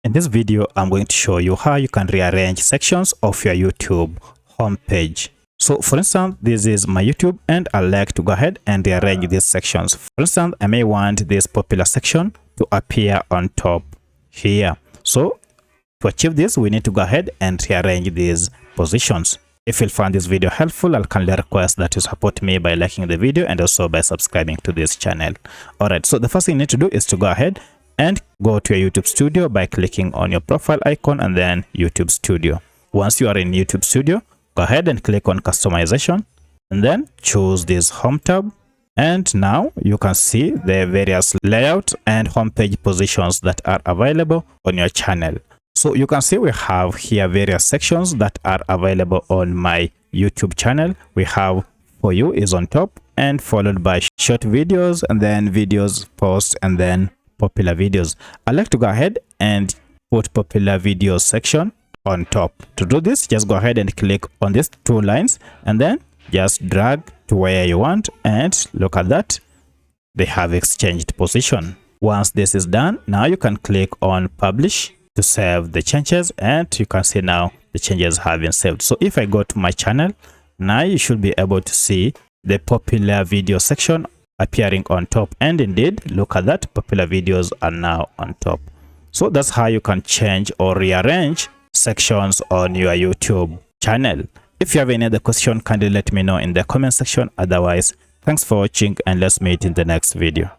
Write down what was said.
In this video, I'm going to show you how you can rearrange sections of your YouTube homepage. So for instance, this is my YouTube and I'd like to go ahead and rearrange these sections. For instance, I may want this popular section to appear on top here. So to achieve this, we need to go ahead and rearrange these positions. If you find this video helpful, I'll kindly request that you support me by liking the video and also by subscribing to this channel. Alright, so the first thing you need to do is to go ahead and go to your YouTube Studio by clicking on your profile icon and then YouTube Studio. Once you are in YouTube Studio, go ahead and click on customization and then choose this home tab. And now you can see the various layout and homepage positions that are available on your channel. So you can see we have here various sections that are available on my YouTube channel. We have For You is on top and followed by short videos and then videos, posts, and then popular videos. I like to go ahead and put popular videos section on top. To do this, just go ahead and click on these two lines and then just drag to where you want, and look at that, they have exchanged position. Once this is done, now you can click on publish to save the changes, and you can see now the changes have been saved. So if I go to my channel, now you should be able to see the popular video section appearing on top, and indeed look at that, popular videos are now on top. So that's how you can change or rearrange sections on your YouTube channel. If you have any other question, kindly let me know in the comment section. Otherwise, thanks for watching and let's meet in the next video.